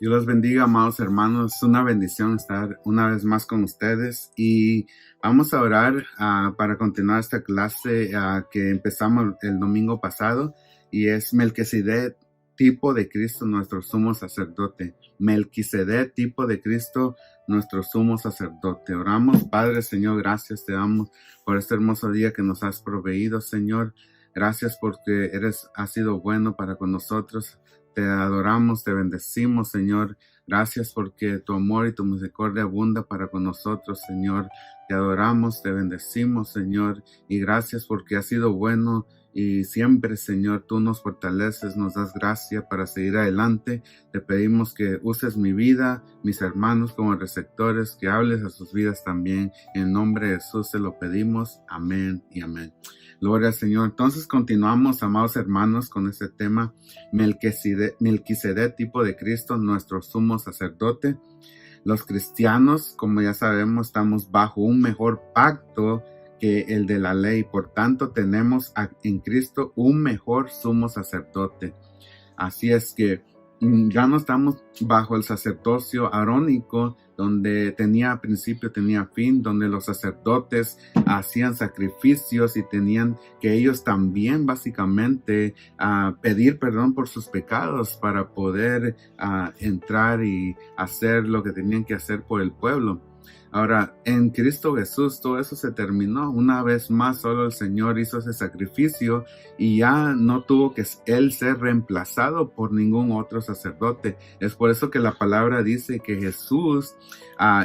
Dios los bendiga, amados hermanos. Es una bendición estar una vez más con ustedes y vamos a orar para continuar esta clase que empezamos el domingo pasado y es Melquisedec, tipo de Cristo, nuestro sumo sacerdote. Melquisedec, tipo de Cristo, nuestro sumo sacerdote. Oramos, Padre, Señor, gracias te damos por este hermoso día que nos has proveído, Señor. Gracias porque has sido bueno para con nosotros. Te adoramos, te bendecimos, Señor. Gracias porque tu amor y tu misericordia abunda para con nosotros, Señor. Te adoramos, te bendecimos, Señor. Y gracias porque has sido bueno y siempre, Señor, tú nos fortaleces, nos das gracia para seguir adelante. Te pedimos que uses mi vida, mis hermanos como receptores, que hables a sus vidas también. En nombre de Jesús te lo pedimos. Amén y amén. Gloria al Señor. Entonces continuamos, amados hermanos, con este tema. Melquisedec, tipo de Cristo, nuestro sumo sacerdote. Los cristianos, como ya sabemos, estamos bajo un mejor pacto que el de la ley. Por tanto, tenemos en Cristo un mejor sumo sacerdote. Así es que ya no estamos bajo el sacerdocio arónico, donde tenía principio, tenía fin, donde los sacerdotes hacían sacrificios y tenían que ellos también básicamente pedir perdón por sus pecados para poder entrar y hacer lo que tenían que hacer por el pueblo. Ahora, en Cristo Jesús todo eso se terminó. Una vez más, solo el Señor hizo ese sacrificio y ya no tuvo que él ser reemplazado por ningún otro sacerdote. Es por eso que la palabra dice que Jesús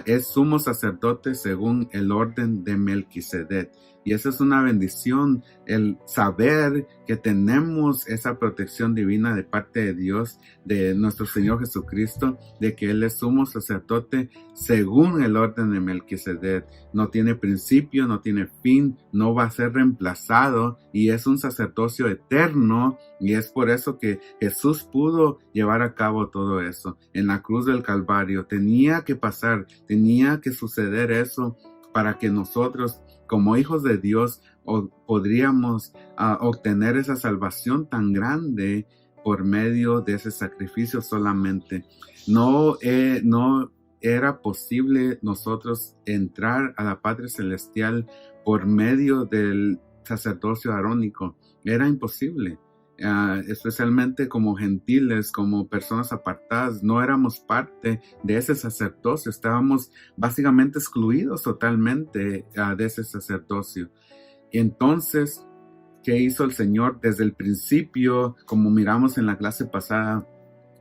es sumo sacerdote según el orden de Melquisedec. Y eso es una bendición, el saber que tenemos esa protección divina de parte de Dios, de nuestro Señor Jesucristo, de que Él es sumo sacerdote según el orden de Melquisedec. No tiene principio, no tiene fin, no va a ser reemplazado y es un sacerdocio eterno. Y es por eso que Jesús pudo llevar a cabo todo eso. En la cruz del Calvario tenía que pasar, tenía que suceder eso para que nosotros, como hijos de Dios, podríamos obtener esa salvación tan grande por medio de ese sacrificio solamente. No era posible nosotros entrar a la patria celestial por medio del sacerdocio arónico. Era imposible. Especialmente como gentiles, como personas apartadas, no éramos parte de ese sacerdocio, estábamos básicamente excluidos totalmente de ese sacerdocio. Entonces, ¿qué hizo el Señor? Desde el principio, como miramos en la clase pasada,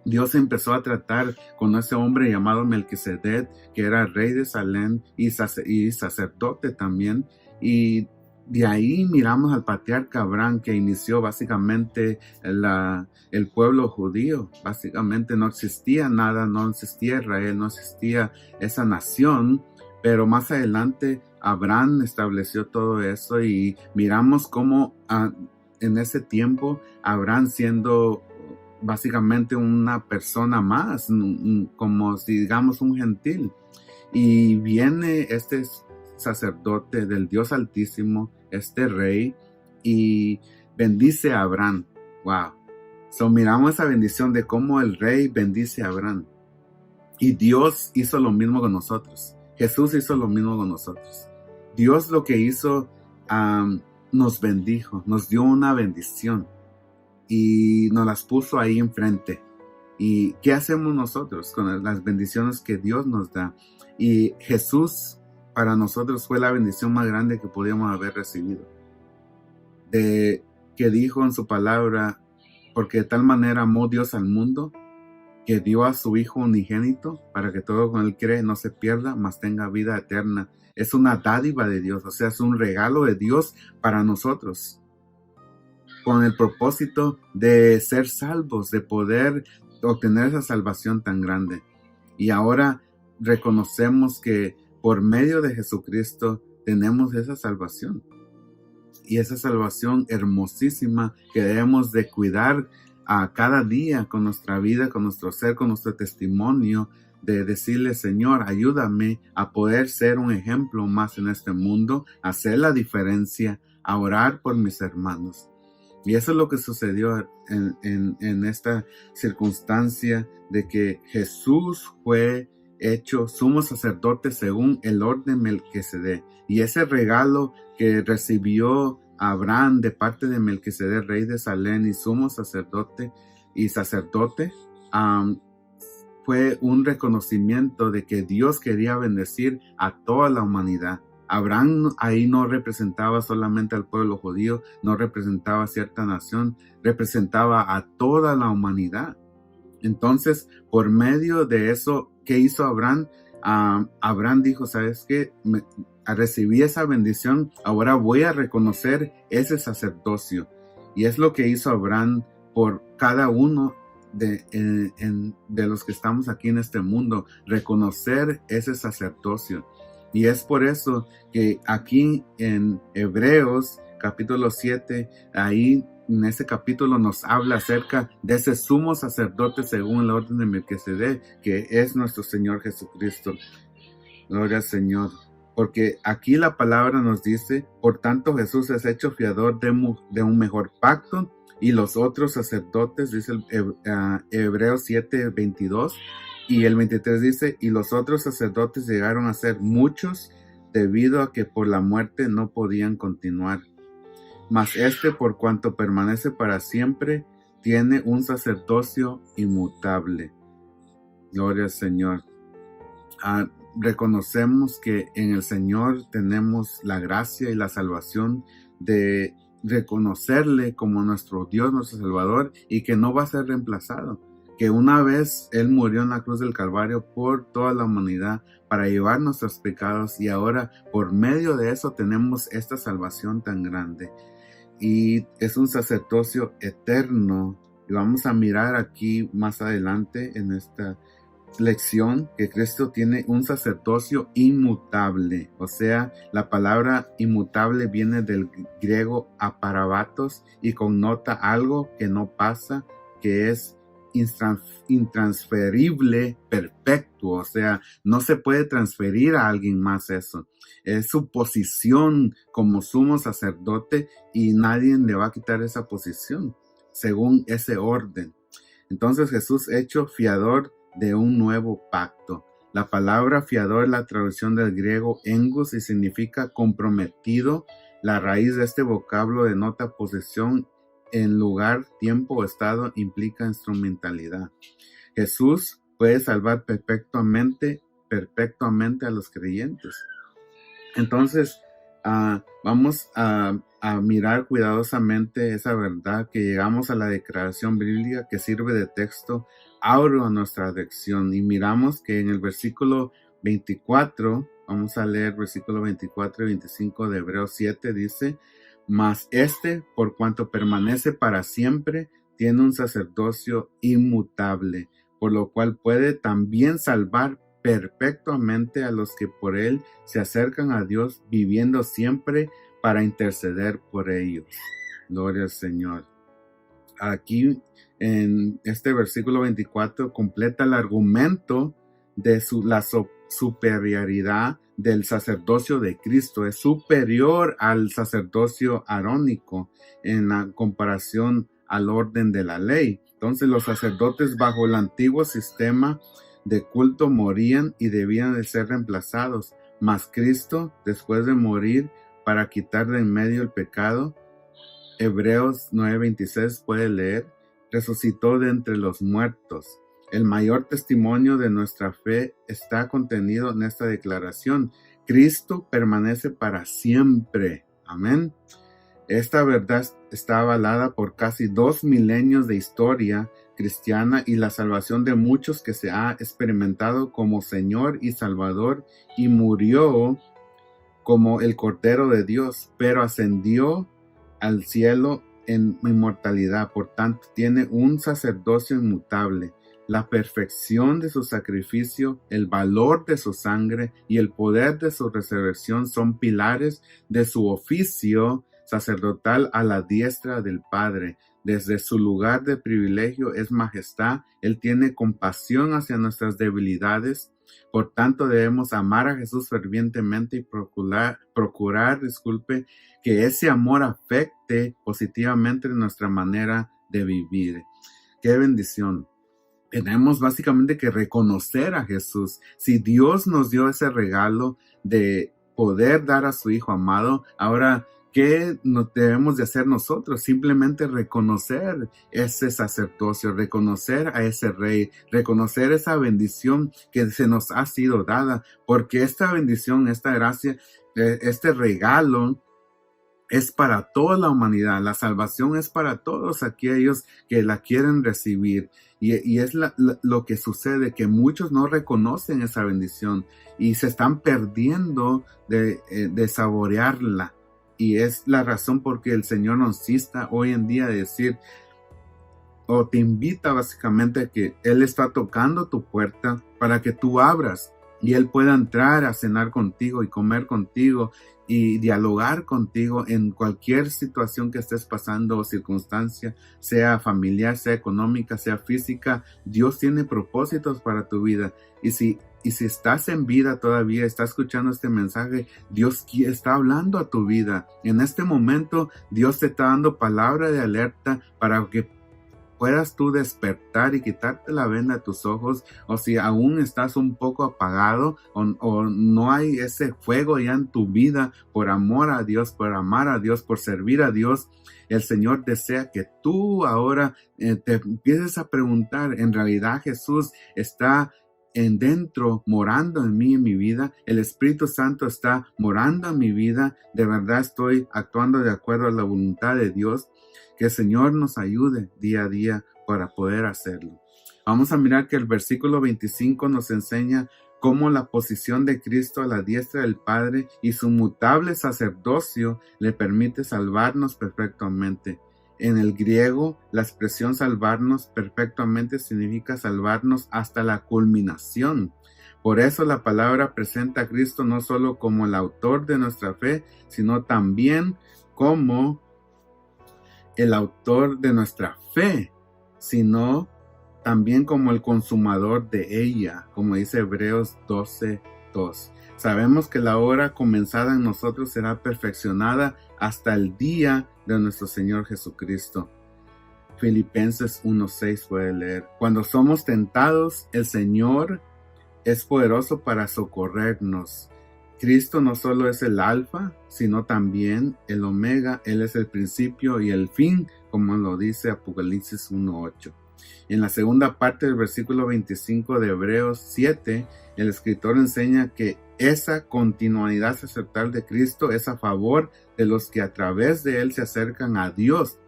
Dios empezó a tratar con ese hombre llamado Melquisedec, que era rey de Salem y sacerdote también, y de ahí miramos al patriarca Abraham, que inició básicamente el pueblo judío. Básicamente no existía nada, no existía Israel, no existía esa nación, pero más adelante Abraham estableció todo eso y miramos cómo en ese tiempo Abraham, siendo básicamente una persona más, como si digamos un gentil, y viene este sacerdote del Dios Altísimo, este rey, y bendice a Abraham. Wow. So miramos esa bendición de cómo el rey bendice a Abraham. Y Dios hizo lo mismo con nosotros. Jesús hizo lo mismo con nosotros. Dios lo que hizo, nos bendijo, nos dio una bendición y nos las puso ahí enfrente. ¿Y qué hacemos nosotros con las bendiciones que Dios nos da? Y Jesús para nosotros fue la bendición más grande que podíamos haber recibido. Que dijo en su palabra, porque de tal manera amó Dios al mundo, que dio a su Hijo unigénito, para que todo con él cree no se pierda, mas tenga vida eterna. Es una dádiva de Dios, o sea, es un regalo de Dios para nosotros, con el propósito de ser salvos, de poder obtener esa salvación tan grande. Y ahora reconocemos que por medio de Jesucristo tenemos esa salvación. Y esa salvación hermosísima que debemos de cuidar a cada día con nuestra vida, con nuestro ser, con nuestro testimonio, de decirle, Señor, ayúdame a poder ser un ejemplo más en este mundo, a hacer la diferencia, a orar por mis hermanos. Y eso es lo que sucedió en esta circunstancia de que Jesús fue hecho sumo sacerdote según el orden Melquisedec. Y ese regalo que recibió Abraham de parte de Melquisedec, rey de Salem y sumo sacerdote y sacerdote, fue un reconocimiento de que Dios quería bendecir a toda la humanidad. Abraham ahí no representaba solamente al pueblo judío, no representaba a cierta nación, representaba a toda la humanidad. Entonces, por medio de eso, ¿qué hizo Abraham? Abraham dijo, ¿sabes qué? Recibí esa bendición, ahora voy a reconocer ese sacerdocio. Y es lo que hizo Abraham por cada uno de los que estamos aquí en este mundo, reconocer ese sacerdocio. Y es por eso que aquí en Hebreos capítulo 7, ahí en ese capítulo nos habla acerca de ese sumo sacerdote según el orden de Melquisedec, que es nuestro Señor Jesucristo. Gloria al Señor. Porque aquí la palabra nos dice, por tanto Jesús es hecho fiador de un mejor pacto, y los otros sacerdotes, dice Hebreos 7, 22, y el 23 dice, y los otros sacerdotes llegaron a ser muchos, debido a que por la muerte no podían continuar. Mas por cuanto permanece para siempre, tiene un sacerdocio inmutable. Gloria al Señor. Reconocemos que en el Señor tenemos la gracia y la salvación de reconocerle como nuestro Dios, nuestro Salvador, y que no va a ser reemplazado. Que una vez Él murió en la cruz del Calvario por toda la humanidad para llevar nuestros pecados, y ahora por medio de eso tenemos esta salvación tan grande. Y es un sacerdocio eterno. Y vamos a mirar aquí más adelante en esta lección que Cristo tiene un sacerdocio inmutable. O sea, la palabra inmutable viene del griego aparabatos y connota algo que no pasa, que es intransferible, perpetuo. O sea, no se puede transferir a alguien más eso. Es su posición como sumo sacerdote y nadie le va a quitar esa posición según ese orden. Entonces Jesús hecho fiador de un nuevo pacto. La palabra fiador es la traducción del griego engus y significa comprometido. La raíz de este vocablo denota posesión en lugar, tiempo o estado, implica instrumentalidad. Jesús puede salvar perpetuamente a los creyentes. Entonces, vamos a mirar cuidadosamente esa verdad, que llegamos a la declaración bíblica que sirve de texto áureo a nuestra lección, y miramos que en el versículo 24, vamos a leer versículo 24 y 25 de Hebreos 7, dice, mas por cuanto permanece para siempre, tiene un sacerdocio inmutable, por lo cual puede también salvar perpetuamente a los que por él se acercan a Dios, viviendo siempre para interceder por ellos. Gloria al Señor. Aquí en este versículo 24 completa el argumento de la superioridad del sacerdocio de Cristo. Es superior al sacerdocio arónico en la comparación al orden de la ley. Entonces los sacerdotes bajo el antiguo sistema de culto morían y debían de ser reemplazados. Mas Cristo, después de morir para quitar de en medio el pecado, Hebreos 9:26 puede leer, resucitó de entre los muertos. El mayor testimonio de nuestra fe está contenido en esta declaración. Cristo permanece para siempre. Amén. Esta verdad está avalada por casi 2 milenios de historia cristiana y la salvación de muchos que se ha experimentado como Señor y Salvador, y murió como el Cordero de Dios, pero ascendió al cielo en inmortalidad. Por tanto, tiene un sacerdocio inmutable. La perfección de su sacrificio, el valor de su sangre y el poder de su resurrección son pilares de su oficio sacerdotal a la diestra del Padre. Desde su lugar de privilegio es majestad. Él tiene compasión hacia nuestras debilidades Por tanto, debemos amar a Jesús fervientemente y procurar, que ese amor afecte positivamente nuestra manera de vivir. ¡Qué bendición! Tenemos básicamente que reconocer a Jesús. Si Dios nos dio ese regalo de poder dar a su Hijo amado, ahora, ¿qué nos debemos de hacer nosotros? Simplemente reconocer ese sacerdocio, reconocer a ese rey, reconocer esa bendición que se nos ha sido dada, porque esta bendición, esta gracia, este regalo es para toda la humanidad. La salvación es para todos aquellos que la quieren recibir. Y es lo que sucede, que muchos no reconocen esa bendición y se están perdiendo de saborearla. Y es la razón por que el Señor nos insta hoy en día a decir, o te invita básicamente a que Él está tocando tu puerta para que tú abras y Él pueda entrar a cenar contigo y comer contigo y dialogar contigo en cualquier situación que estés pasando o circunstancia, sea familiar, sea económica, sea física. Dios tiene propósitos para tu vida. Y si estás en vida todavía, estás escuchando este mensaje, Dios está hablando a tu vida. En este momento, Dios te está dando palabra de alerta para que puedas tú despertar y quitarte la venda de tus ojos, o si aún estás un poco apagado o no hay ese fuego ya en tu vida por amor a Dios, por amar a Dios, por servir a Dios, el Señor desea que tú ahora te empieces a preguntar, ¿en realidad Jesús está dentro, morando en mí, en mi vida? ¿El Espíritu Santo está morando en mi vida? ¿De verdad estoy actuando de acuerdo a la voluntad de Dios? Que el Señor nos ayude día a día para poder hacerlo. Vamos a mirar que el versículo 25 nos enseña cómo la posición de Cristo a la diestra del Padre y su mutable sacerdocio le permite salvarnos perfectamente. En el griego, la expresión salvarnos perfectamente significa salvarnos hasta la culminación. Por eso la palabra presenta a Cristo no solo como el autor de nuestra fe, sino también como el autor de nuestra fe, sino también como el consumador de ella, como dice Hebreos 12:2. Sabemos que la obra comenzada en nosotros será perfeccionada hasta el día de nuestro Señor Jesucristo. Filipenses 1:6 puede leer. Cuando somos tentados, el Señor es poderoso para socorrernos. Cristo no solo es el alfa, sino también el omega. Él es el principio y el fin, como lo dice Apocalipsis 1:8. En la segunda parte del versículo 25 de Hebreos 7, el escritor enseña que esa continuidad sacerdotal de Cristo es a favor de los que a través de él se acercan a Dios.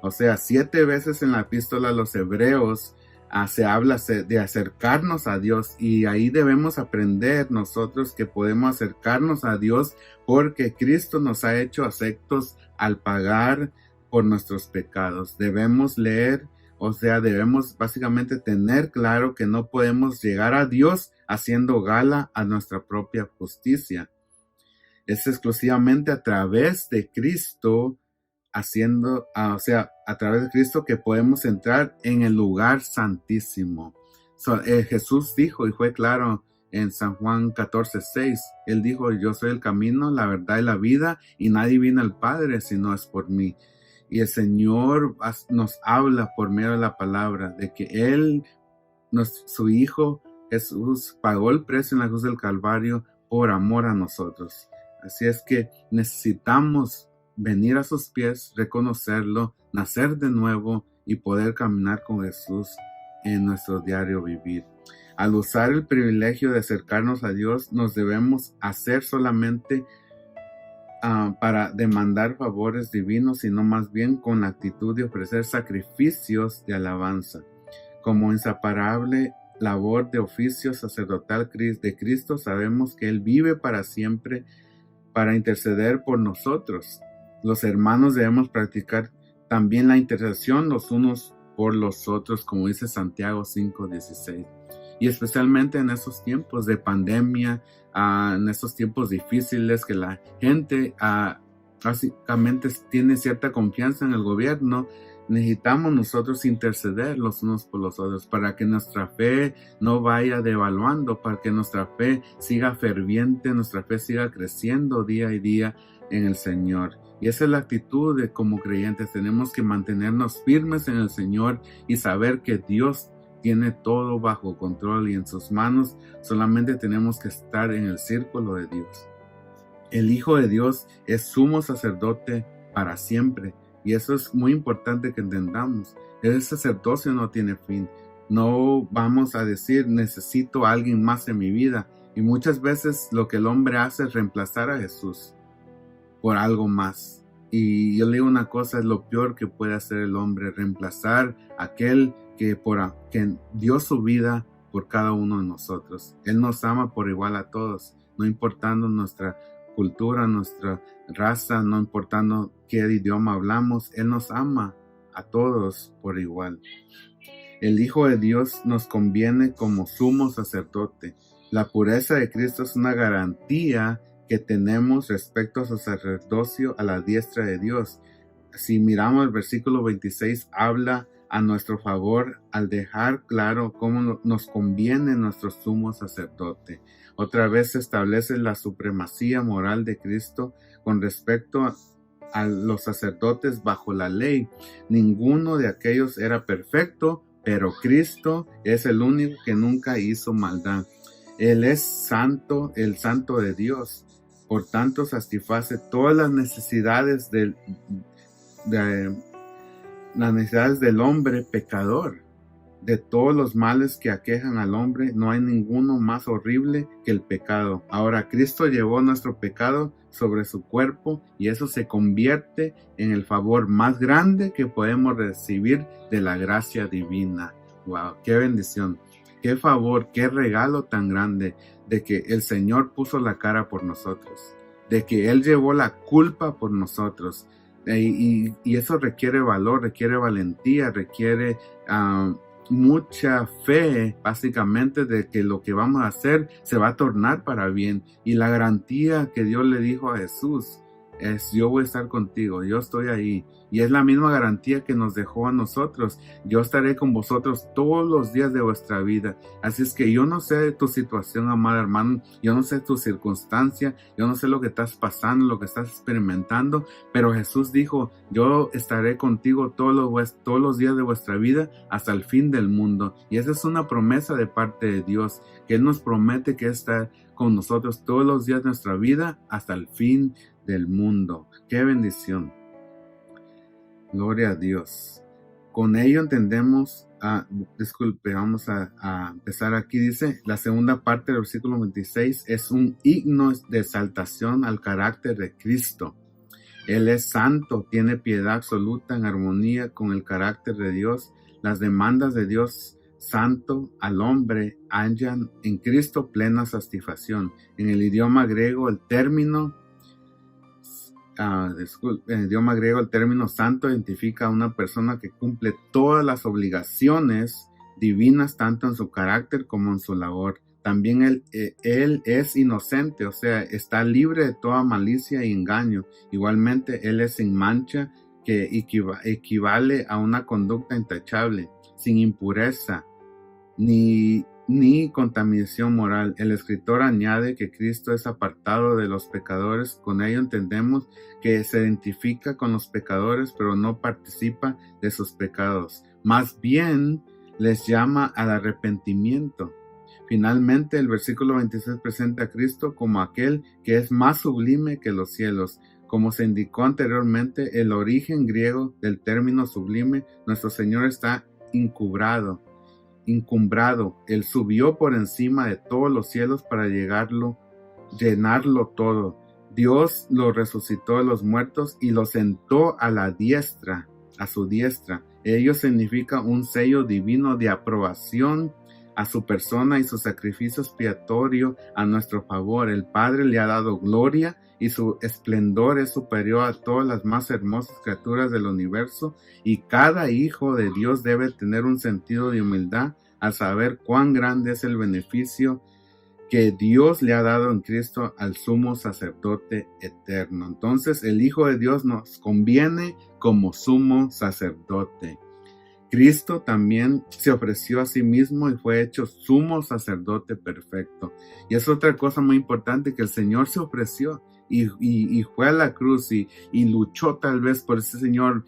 O sea, 7 veces en la epístola a los Hebreos se habla de acercarnos a Dios, y ahí debemos aprender nosotros que podemos acercarnos a Dios porque Cristo nos ha hecho aceptos al pagar por nuestros pecados. Debemos leer, o sea, debemos básicamente tener claro que no podemos llegar a Dios haciendo gala a nuestra propia justicia. Es exclusivamente a través de Cristo a través de Cristo que podemos entrar en el lugar santísimo. Jesús dijo, y fue claro en San Juan 14:6, Él dijo, yo soy el camino, la verdad y la vida, y nadie viene al Padre si no es por mí. Y el Señor nos habla por medio de la palabra de que Él, su Hijo Jesús, pagó el precio en la cruz del Calvario por amor a nosotros. Así es que necesitamos venir a sus pies, reconocerlo, nacer de nuevo y poder caminar con Jesús en nuestro diario vivir. Al usar el privilegio de acercarnos a Dios, nos debemos hacer solamente para demandar favores divinos, sino más bien con la actitud de ofrecer sacrificios de alabanza. Como inseparable labor de oficio sacerdotal de Cristo, sabemos que Él vive para siempre para interceder por nosotros. Los hermanos debemos practicar también la intercesión los unos por los otros, como dice Santiago 5:16. Y especialmente en estos tiempos de pandemia, en estos tiempos difíciles que la gente básicamente tiene cierta confianza en el gobierno, necesitamos nosotros interceder los unos por los otros para que nuestra fe no vaya devaluando, para que nuestra fe siga ferviente, nuestra fe siga creciendo día y día en el Señor. Y esa es la actitud de como creyentes. Tenemos que mantenernos firmes en el Señor y saber que Dios tiene todo bajo control y en sus manos. Solamente tenemos que estar en el círculo de Dios. El Hijo de Dios es sumo sacerdote para siempre. Y eso es muy importante que entendamos. El sacerdocio no tiene fin. No vamos a decir, necesito a alguien más en mi vida. Y muchas veces lo que el hombre hace es reemplazar a Jesús por algo más. Y yo le digo una cosa, es lo peor que puede hacer el hombre, reemplazar a aquel que dio su vida por cada uno de nosotros. Él nos ama por igual a todos, no importando nuestra cultura, nuestra raza, no importando qué idioma hablamos. Él nos ama a todos por igual. El Hijo de Dios nos conviene como sumo sacerdote. La pureza de Cristo es una garantía que tenemos respecto a su sacerdocio a la diestra de Dios. Si miramos el versículo 26, habla a nuestro favor al dejar claro cómo nos conviene nuestro sumo sacerdote. Otra vez se establece la supremacía moral de Cristo con respecto a los sacerdotes bajo la ley. Ninguno de aquellos era perfecto, pero Cristo es el único que nunca hizo maldad. Él es santo, el santo de Dios. Por tanto, satisface todas las necesidades del hombre pecador. De todos los males que aquejan al hombre, no hay ninguno más horrible que el pecado. Ahora, Cristo llevó nuestro pecado sobre su cuerpo y eso se convierte en el favor más grande que podemos recibir de la gracia divina. ¡Wow! ¡Qué bendición! ¡Qué favor! ¡Qué regalo tan grande! De que el Señor puso la cara por nosotros, de que Él llevó la culpa por nosotros. Y eso requiere valor, requiere valentía, requiere mucha fe, básicamente, de que lo que vamos a hacer se va a tornar para bien. Y la garantía que Dios le dijo a Jesús es: yo voy a estar contigo, yo estoy ahí. Y es la misma garantía que nos dejó a nosotros: yo estaré con vosotros todos los días de vuestra vida. Así es que yo no sé tu situación, amado hermano, yo no sé tu circunstancia, yo no sé lo que estás pasando, lo que estás experimentando, pero Jesús dijo: yo estaré contigo todos los días de vuestra vida hasta el fin del mundo. Y esa es una promesa de parte de Dios, que Él nos promete que está con nosotros todos los días de nuestra vida hasta el fin del mundo. ¡Qué bendición! Gloria a Dios. Con ello entendemos, vamos a empezar aquí. Dice, la segunda parte del versículo 26 es un himno de exaltación al carácter de Cristo. Él es santo, tiene piedad absoluta en armonía con el carácter de Dios. Las demandas de Dios santo al hombre hallan en Cristo plena satisfacción. En el idioma griego, el término santo identifica a una persona que cumple todas las obligaciones divinas, tanto en su carácter como en su labor. También él es inocente, o sea, está libre de toda malicia y engaño. Igualmente, Él es sin mancha, que equivale a una conducta intachable, sin impureza ni contaminación moral. El escritor añade que Cristo es apartado de los pecadores. Con ello entendemos que se identifica con los pecadores, pero no participa de sus pecados. Más bien, les llama al arrepentimiento. Finalmente, el versículo 26 presenta a Cristo como aquel que es más sublime que los cielos. Como se indicó anteriormente, el origen griego del término sublime, nuestro Señor está encumbrado. Él subió por encima de todos los cielos para llenarlo todo. Dios lo resucitó de los muertos y lo sentó a su diestra. Ello significa un sello divino de aprobación a su persona y su sacrificio expiatorio a nuestro favor. El Padre le ha dado gloria y su esplendor es superior a todas las más hermosas criaturas del universo, y cada hijo de Dios debe tener un sentido de humildad al saber cuán grande es el beneficio que Dios le ha dado en Cristo al sumo sacerdote eterno. Entonces el Hijo de Dios nos conviene como sumo sacerdote. Cristo también se ofreció a sí mismo y fue hecho sumo sacerdote perfecto. Y es otra cosa muy importante, que el Señor se ofreció y fue a la cruz y luchó tal vez por ese Señor.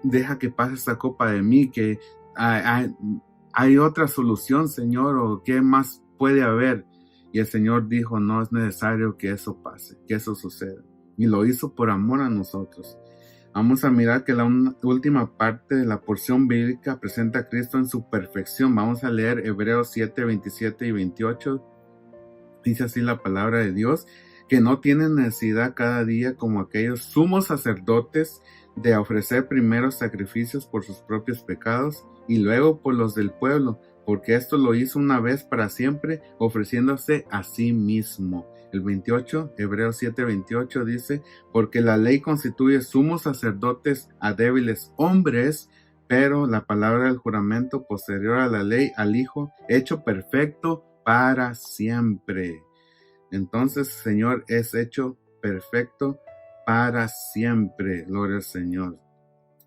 Deja que pase esta copa de mí, que hay otra solución, Señor, o qué más puede haber. Y el Señor dijo, no es necesario que eso pase, que eso suceda. Y lo hizo por amor a nosotros. Vamos a mirar que la última parte de la porción bíblica presenta a Cristo en su perfección. Vamos a leer Hebreos 7, 27 y 28. Dice así la palabra de Dios, que no tienen necesidad cada día como aquellos sumos sacerdotes de ofrecer primero sacrificios por sus propios pecados y luego por los del pueblo, porque esto lo hizo una vez para siempre, ofreciéndose a sí mismo. El 28, Hebreos 7, 28 dice, porque la ley constituye sumos sacerdotes a débiles hombres, pero la palabra del juramento posterior a la ley, al Hijo, hecho perfecto para siempre. Entonces, Señor, es hecho perfecto para siempre, gloria al Señor.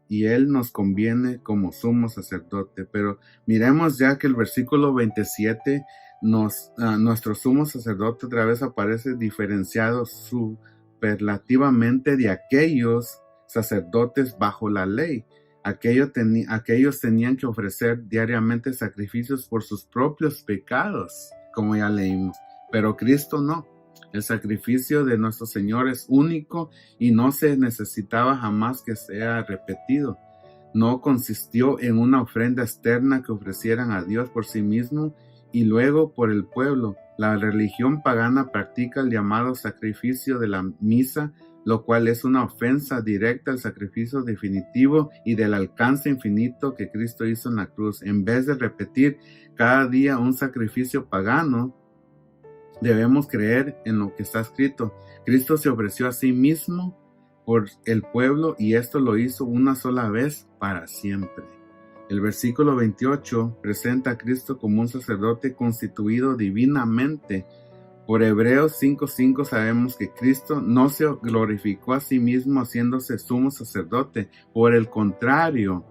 Y Él nos conviene como sumo sacerdote. Pero miremos ya que el versículo 27, nuestro sumo sacerdote otra vez aparece diferenciado superlativamente de aquellos sacerdotes bajo la ley. Aquellos tenían que ofrecer diariamente sacrificios por sus propios pecados, como ya leímos. Pero Cristo no. El sacrificio de nuestro Señor es único y no se necesitaba jamás que sea repetido. No consistió en una ofrenda externa que ofrecieran a Dios por sí mismo y luego por el pueblo. La religión pagana practica el llamado sacrificio de la misa, lo cual es una ofensa directa al sacrificio definitivo y del alcance infinito que Cristo hizo en la cruz. En vez de repetir cada día un sacrificio pagano, debemos creer en lo que está escrito. Cristo se ofreció a sí mismo por el pueblo y esto lo hizo una sola vez para siempre. El versículo 28 presenta a Cristo como un sacerdote constituido divinamente. Por Hebreos 5:5 sabemos que Cristo no se glorificó a sí mismo haciéndose sumo sacerdote. Por el contrario,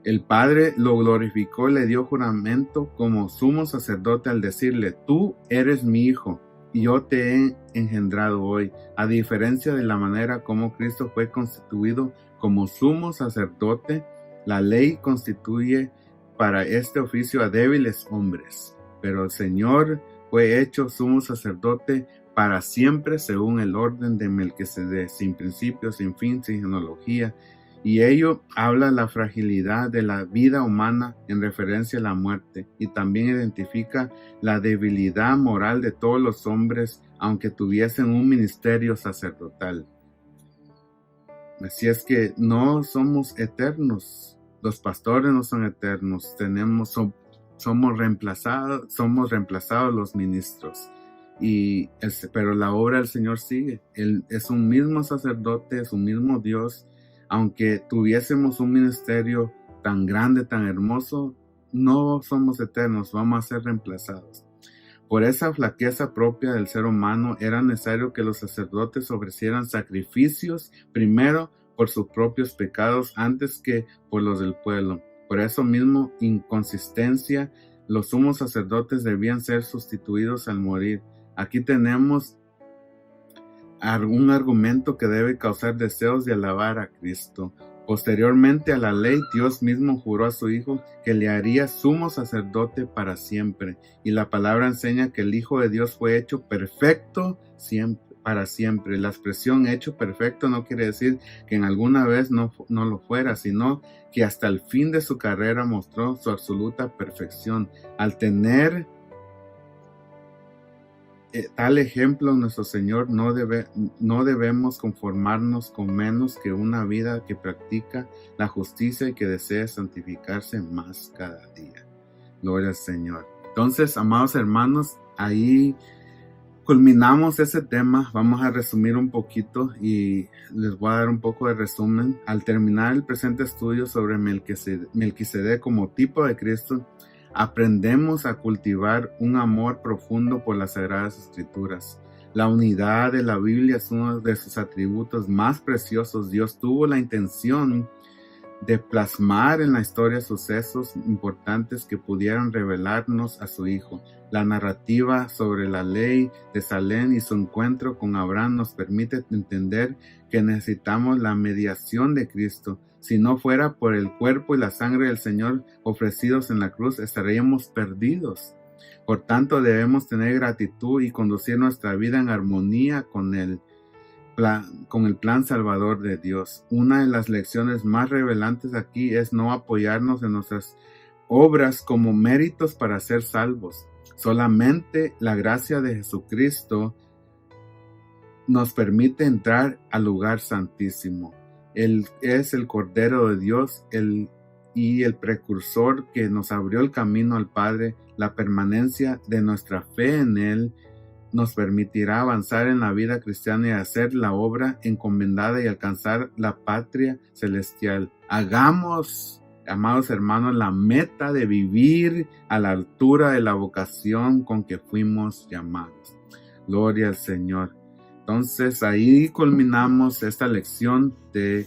el Padre lo glorificó y le dio juramento como sumo sacerdote al decirle, tú eres mi hijo y yo te he engendrado hoy. A diferencia de la manera como Cristo fue constituido como sumo sacerdote, la ley constituye para este oficio a débiles hombres. Pero el Señor fue hecho sumo sacerdote para siempre según el orden de Melquisedec, sin principio, sin fin, sin genealogía. Y ello habla la fragilidad de la vida humana en referencia a la muerte y también identifica la debilidad moral de todos los hombres aunque tuviesen un ministerio sacerdotal. Así es que no somos eternos, los pastores no son eternos, somos reemplazados los ministros. Pero la obra del Señor sigue. Él es un mismo sacerdote, es un mismo Dios. Aunque tuviésemos un ministerio tan grande, tan hermoso, no somos eternos, vamos a ser reemplazados. Por esa flaqueza propia del ser humano, era necesario que los sacerdotes ofrecieran sacrificios primero por sus propios pecados antes que por los del pueblo. Por eso mismo, inconsistencia, los sumos sacerdotes debían ser sustituidos al morir. Aquí tenemos un argumento que debe causar deseos de alabar a Cristo. Posteriormente a la ley, Dios mismo juró a su Hijo que le haría sumo sacerdote para siempre. Y la palabra enseña que el Hijo de Dios fue hecho perfecto para siempre. La expresión hecho perfecto no quiere decir que en alguna vez no lo fuera, sino que hasta el fin de su carrera mostró su absoluta perfección. Al tener tal ejemplo, nuestro Señor, no debemos conformarnos con menos que una vida que practica la justicia y que desea santificarse más cada día. Gloria al Señor. Entonces, amados hermanos, ahí culminamos ese tema. Vamos a resumir un poquito y les voy a dar un poco de resumen. Al terminar el presente estudio sobre Melquisedec como tipo de Cristo, aprendemos a cultivar un amor profundo por las Sagradas Escrituras. La unidad de la Biblia es uno de sus atributos más preciosos. Dios tuvo la intención de plasmar en la historia sucesos importantes que pudieran revelarnos a su Hijo. La narrativa sobre la ley de Salem y su encuentro con Abraham nos permite entender que necesitamos la mediación de Cristo. Si no fuera por el cuerpo y la sangre del Señor ofrecidos en la cruz, estaríamos perdidos. Por tanto, debemos tener gratitud y conducir nuestra vida en armonía con el plan salvador de Dios. Una de las lecciones más revelantes aquí es no apoyarnos en nuestras obras como méritos para ser salvos. Solamente la gracia de Jesucristo nos permite entrar al lugar santísimo. Él es el Cordero de Dios y el precursor que nos abrió el camino al Padre. La permanencia de nuestra fe en Él nos permitirá avanzar en la vida cristiana y hacer la obra encomendada y alcanzar la patria celestial. Hagamos, amados hermanos, la meta de vivir a la altura de la vocación con que fuimos llamados. Gloria al Señor. Entonces ahí culminamos esta lección de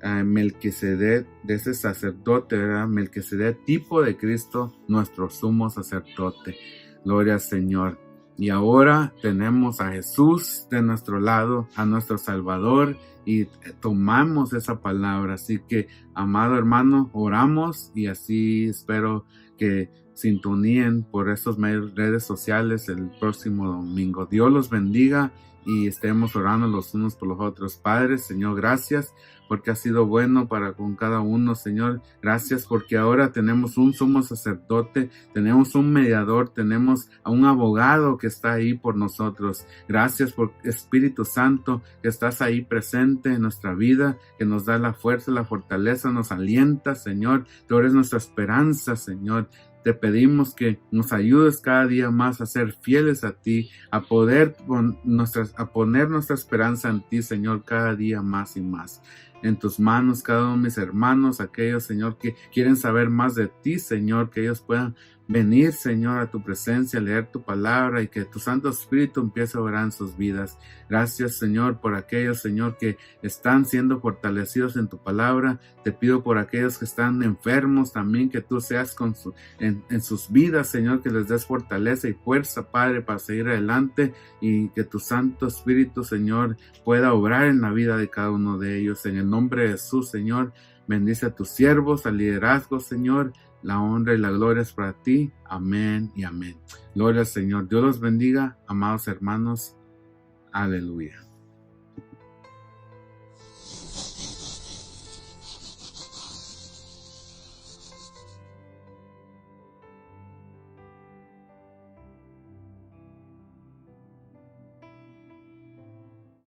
Melquisedec, de ese sacerdote, ¿verdad? Melquisedec, tipo de Cristo, nuestro sumo sacerdote. Gloria al Señor. Y ahora tenemos a Jesús de nuestro lado, a nuestro Salvador, y tomamos esa palabra. Así que, amado hermano, oramos y así espero que sintoníen por esas redes sociales el próximo domingo. Dios los bendiga y estemos orando los unos por los otros. Padre, Señor, gracias porque has sido bueno para con cada uno, Señor. Gracias porque ahora tenemos un sumo sacerdote, tenemos un mediador, tenemos a un abogado que está ahí por nosotros. Gracias por Espíritu Santo que estás ahí presente en nuestra vida, que nos da la fuerza, la fortaleza, nos alienta, Señor. Tú eres nuestra esperanza, Señor. Te pedimos que nos ayudes cada día más a ser fieles a ti, a poner nuestra esperanza en ti, Señor, cada día más y más. En tus manos, cada uno de mis hermanos, aquellos, Señor, que quieren saber más de ti, Señor, que ellos puedan venir, Señor, a tu presencia, leer tu palabra y que tu Santo Espíritu empiece a obrar en sus vidas. Gracias, Señor, por aquellos, Señor, que están siendo fortalecidos en tu palabra. Te pido por aquellos que están enfermos también, que tú seas en sus vidas, Señor, que les des fortaleza y fuerza, Padre, para seguir adelante y que tu Santo Espíritu, Señor, pueda obrar en la vida de cada uno de ellos. En el nombre de Jesús, Señor, bendice a tus siervos, al liderazgo, Señor. La honra y la gloria es para ti. Amén y amén. Gloria al Señor. Dios los bendiga, amados hermanos. Aleluya.